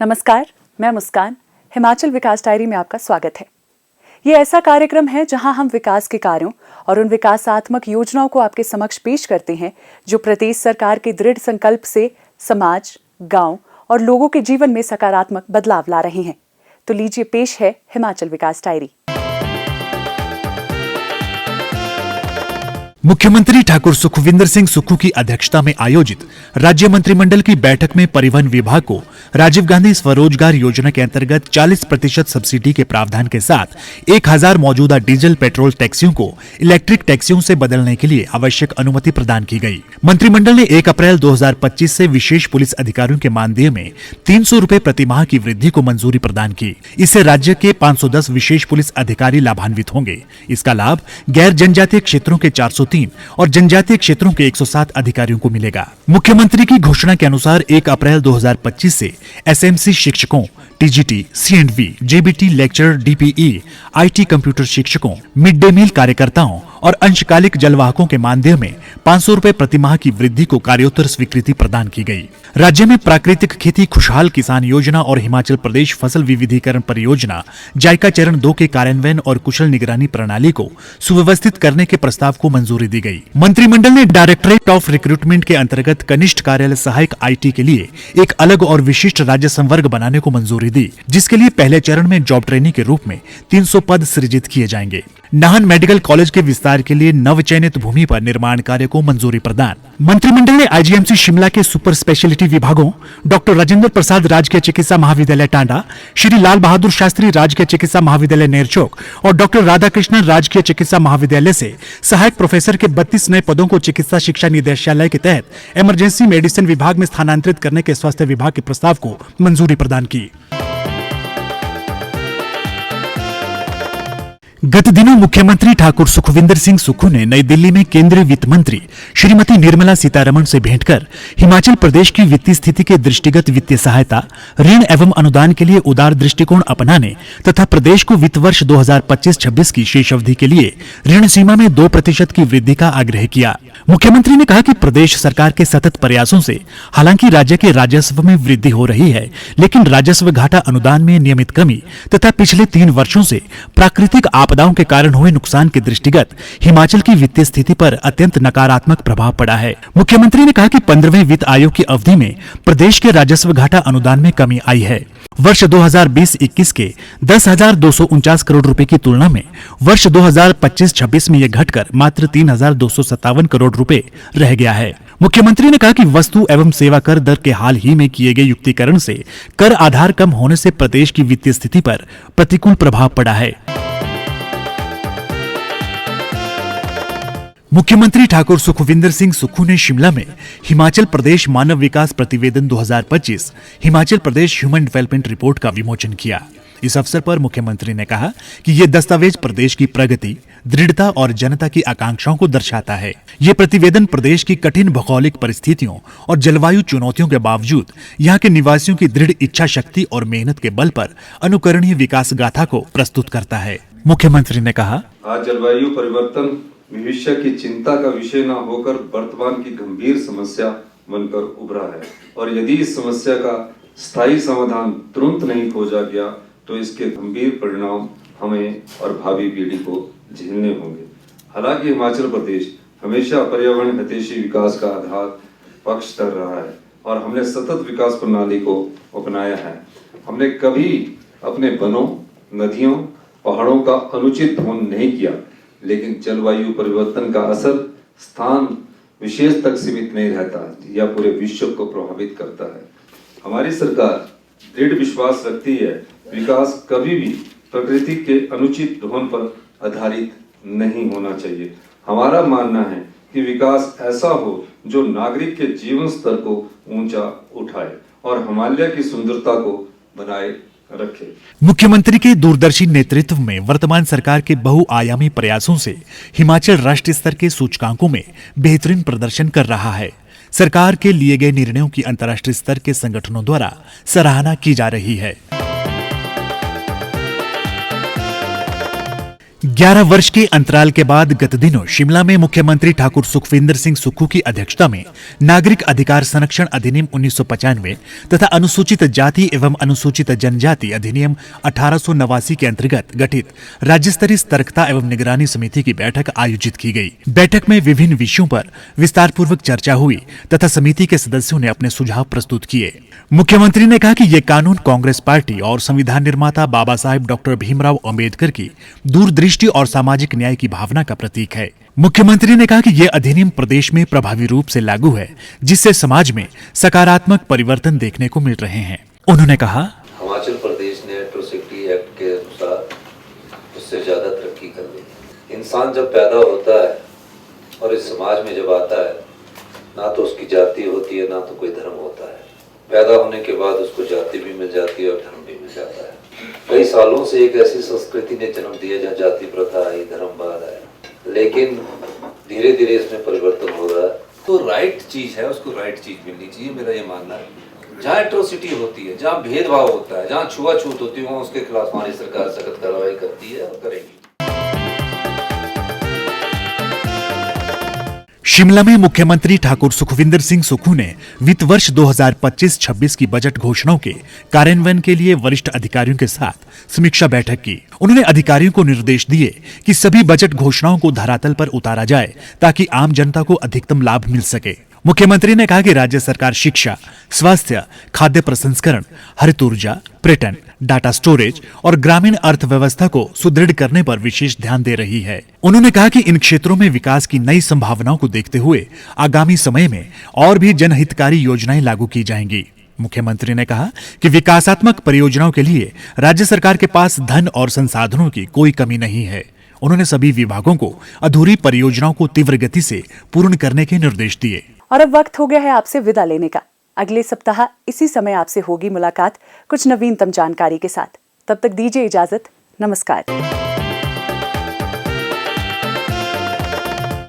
नमस्कार, मैं मुस्कान। हिमाचल विकास डायरी में आपका स्वागत है। ये ऐसा कार्यक्रम है जहां हम विकास के कार्यों और उन विकासात्मक योजनाओं को आपके समक्ष पेश करते हैं जो प्रदेश सरकार के दृढ़ संकल्प से समाज, गांव और लोगों के जीवन में सकारात्मक बदलाव ला रहे हैं। तो लीजिए पेश है हिमाचल विकास डायरी। मुख्यमंत्री ठाकुर सुखविंदर सिंह सुक्खू की अध्यक्षता में आयोजित राज्य मंत्रिमंडल की बैठक में परिवहन विभाग को राजीव गांधी स्वरोजगार योजना के अंतर्गत 40% सब्सिडी के प्रावधान के साथ 1000 मौजूदा डीजल पेट्रोल टैक्सियों को इलेक्ट्रिक टैक्सियों से बदलने के लिए आवश्यक अनुमति प्रदान की गई। मंत्रिमंडल ने 1 अप्रैल 2025 से विशेष पुलिस अधिकारियों के मानदेय में 300 रुपए प्रति माह की वृद्धि को मंजूरी प्रदान की। इससे राज्य के 510 विशेष पुलिस अधिकारी लाभान्वित होंगे। इसका लाभ गैर जनजातीय क्षेत्रों के 403 और जनजातीय क्षेत्रों के 107 अधिकारियों को मिलेगा। मुख्यमंत्री की घोषणा के अनुसार 1 अप्रैल 2025 से एसएमसी शिक्षकों, TGT, C and V, JBT lecturer, DPE, IT computer शिक्षकों, मिड डे मील कार्यकर्ताओं और अंशकालिक जलवाहकों के मानदेय में 500 रुपए प्रति माह की वृद्धि को कार्योत्तर स्वीकृति प्रदान की गई। राज्य में प्राकृतिक खेती खुशहाल किसान योजना और हिमाचल प्रदेश फसल विविधीकरण परियोजना जायका चरण 2 के कार्यान्वयन और कुशल निगरानी प्रणाली को सुव्यवस्थित करने के प्रस्ताव को मंजूरी दी गई। मंत्रिमंडल ने डायरेक्टरेट ऑफ रिक्रूटमेंट के अंतर्गत कनिष्ठ कार्यालय सहायक आईटी के लिए एक अलग और विशिष्ट राज्य संवर्ग बनाने को मंजूरी दी, जिसके लिए पहले चरण में जॉब ट्रेनिंग के रूप में 300 पद सृजित किए जाएंगे। नाहन मेडिकल कॉलेज के विस्तार के लिए नवचयनित भूमि पर निर्माण कार्य को मंजूरी प्रदान। मंत्रिमंडल ने आईजीएमसी शिमला के सुपर स्पेशलिटी विभागों डॉक्टर राजेंद्र प्रसाद राजकीय चिकित्सा महाविद्यालय टांडा, श्री लाल बहादुर शास्त्री राजकीय चिकित्सा महाविद्यालय नेरचौक और डॉक्टर राधाकृष्णन राजकीय चिकित्सा महाविद्यालय से सहायक प्रोफेसर के 32 नए पदों को चिकित्सा शिक्षा निदेशालय के तहत इमरजेंसी मेडिसिन विभाग में स्थानांतरित करने के स्वास्थ्य विभाग के प्रस्ताव को मंजूरी प्रदान की। गत दिनों मुख्यमंत्री ठाकुर सुखविंदर सिंह सुक्खू ने नई दिल्ली में केंद्रीय वित्त मंत्री श्रीमती निर्मला सीतारमण से भेंट कर हिमाचल प्रदेश की वित्तीय स्थिति के दृष्टिगत वित्तीय सहायता, ऋण एवं अनुदान के लिए उदार दृष्टिकोण अपनाने तथा प्रदेश को वित्त वर्ष 2025-26 की शेष अवधि के लिए ऋण सीमा में 2% की वृद्धि का आग्रह किया। मुख्यमंत्री ने कहा कि प्रदेश सरकार के सतत प्रयासों से हालांकि राज्य के राजस्व में वृद्धि हो रही है, लेकिन राजस्व घाटा अनुदान में नियमित कमी तथा पिछले 3 वर्षों से प्राकृतिक आपदाओं के कारण हुए नुकसान के दृष्टिगत हिमाचल की वित्तीय स्थिति पर अत्यंत नकारात्मक प्रभाव पड़ा है। मुख्यमंत्री ने कहा कि 15वें वित्त आयोग की अवधि में प्रदेश के राजस्व घाटा अनुदान में कमी आई है। वर्ष 2020-21 के 10,249 करोड़ रुपए की तुलना में वर्ष 2025-26 में यह घटकर मात्र 3,257 करोड़ रुपए रह गया है। मुख्यमंत्री ने कहा कि वस्तु एवं सेवा कर दर के हाल ही में किए गए युक्तिकरण से कर आधार कम होने से प्रदेश की वित्तीय स्थिति पर प्रतिकूल प्रभाव पड़ा है। मुख्यमंत्री ठाकुर सुखविंदर सिंह सुक्खू ने शिमला में हिमाचल प्रदेश मानव विकास प्रतिवेदन 2025 Himachal Pradesh human development report का विमोचन किया। इस अवसर पर मुख्यमंत्री ने कहा कि ये दस्तावेज प्रदेश की प्रगति, दृढ़ता और जनता की आकांक्षाओं को दर्शाता है। ये प्रतिवेदन प्रदेश की कठिन भौगोलिक परिस्थितियों और जलवायु चुनौतियों के बावजूद यहाँ के निवासियों की दृढ़ इच्छा शक्ति और मेहनत के बल पर अनुकरणीय विकास गाथा को प्रस्तुत करता है। मुख्यमंत्री ने कहा, आज जलवायु परिवर्तन भविष्य की चिंता का विषय न होकर वर्तमान की गंभीर समस्या बनकर उभरा है और यदि इस समस्या का स्थायी समाधान तुरंत नहीं खोजा गया तो इसके गंभीर परिणाम हमें और भावी पीढ़ी को झेलने होंगे। हालांकि हिमाचल प्रदेश हमेशा पर्यावरण हितैषी विकास का आधार पक्षधर रहा है और हमने सतत विकास प्रणाली को अपनाया है। हमने कभी अपने वनों, नदियों, पहाड़ों का अनुचित दोहन नहीं किया, लेकिन जलवायु परिवर्तन का असर स्थान विशेष तक सीमित नहीं रहता या पूरे विश्व को प्रभावित करता है। हमारी सरकार दृढ़ विश्वास रखती है, विकास कभी भी प्रकृति के अनुचित दोहन पर आधारित नहीं होना चाहिए। हमारा मानना है कि विकास ऐसा हो जो नागरिक के जीवन स्तर को ऊंचा उठाए और हिमालय की सुंदरता को बनाए रखे। मुख्यमंत्री के दूरदर्शी नेतृत्व में वर्तमान सरकार के बहुआयामी प्रयासों से हिमाचल राष्ट्रीय स्तर के सूचकांकों में बेहतरीन प्रदर्शन कर रहा है। सरकार के लिए गए निर्णयों की अंतर्राष्ट्रीय स्तर के संगठनों द्वारा सराहना की जा रही है। 11 वर्ष के अंतराल के बाद गत दिनों शिमला में मुख्यमंत्री ठाकुर सुखविंदर सिंह सुक्खू की अध्यक्षता में नागरिक अधिकार संरक्षण अधिनियम 1995 तथा अनुसूचित जाति एवं अनुसूचित जनजाति अधिनियम 1889 के अंतर्गत गठित राज्य स्तरीय सतर्कता एवं निगरानी समिति की बैठक आयोजित की गई। बैठक में विभिन्न विषयों पर विस्तार पूर्वक चर्चा हुई तथा समिति के सदस्यों ने अपने सुझाव प्रस्तुत किए। मुख्यमंत्री ने कहा कि ये कानून कांग्रेस पार्टी और संविधान निर्माता बाबा साहेब डॉक्टर भीमराव अंबेडकर की दूरदृष्टि और सामाजिक न्याय की भावना का प्रतीक है। मुख्यमंत्री ने कहा कि यह अधिनियम प्रदेश में प्रभावी रूप से लागू है, जिससे समाज में सकारात्मक परिवर्तन देखने को मिल रहे हैं। उन्होंने कहा, हिमाचल प्रदेश ने एट्रोसिटी एक्ट के अनुसार उससे ज्यादा तरक्की कर ली। इंसान जब पैदा होता है और इस समाज में जब आता है, ना तो उसकी जाति होती है ना तो कोई धर्म होता है। पैदा होने के बाद उसको जाति भी मिल जाती है और धर्म भी मिल जाता है। कई सालों से एक ऐसी संस्कृति ने जन्म दिया जहाँ जाति प्रथा आई, धर्मवाद आया, लेकिन धीरे धीरे इसमें परिवर्तन हो रहा है। तो राइट चीज है, उसको राइट चीज मिलनी चाहिए, मेरा ये मानना है। जहाँ एट्रोसिटी होती है, जहाँ भेदभाव होता है, जहाँ छुआछूत होती है, वहाँ उसके खिलाफ हमारी सरकार सख्त कार्रवाई करती है और करेगी। शिमला में मुख्यमंत्री ठाकुर सुखविंदर सिंह सुक्खू ने वित्त वर्ष 2025-26 की बजट घोषणाओं के कार्यान्वयन के लिए वरिष्ठ अधिकारियों के साथ समीक्षा बैठक की। उन्होंने अधिकारियों को निर्देश दिए कि सभी बजट घोषणाओं को धरातल पर उतारा जाए ताकि आम जनता को अधिकतम लाभ मिल सके। मुख्यमंत्री ने कहा कि राज्य सरकार शिक्षा, स्वास्थ्य, खाद्य प्रसंस्करण, हरित ऊर्जा, पर्यटन, डाटा स्टोरेज और ग्रामीण अर्थव्यवस्था को सुदृढ़ करने पर विशेष ध्यान दे रही है। उन्होंने कहा कि इन क्षेत्रों में विकास की नई संभावनाओं को देखते हुए आगामी समय में और भी जनहितकारी योजनाएं लागू की जाएंगी। मुख्यमंत्री ने कहा कि विकासात्मक परियोजनाओं के लिए राज्य सरकार के पास धन और संसाधनों की कोई कमी नहीं है। उन्होंने सभी विभागों को अधूरी परियोजनाओं को तीव्र गति से पूर्ण करने के निर्देश दिए। और अब वक्त हो गया है आपसे विदा लेने का। अगले सप्ताह इसी समय आपसे होगी मुलाकात कुछ नवीनतम जानकारी के साथ। तब तक दीजिए इजाजत। नमस्कार।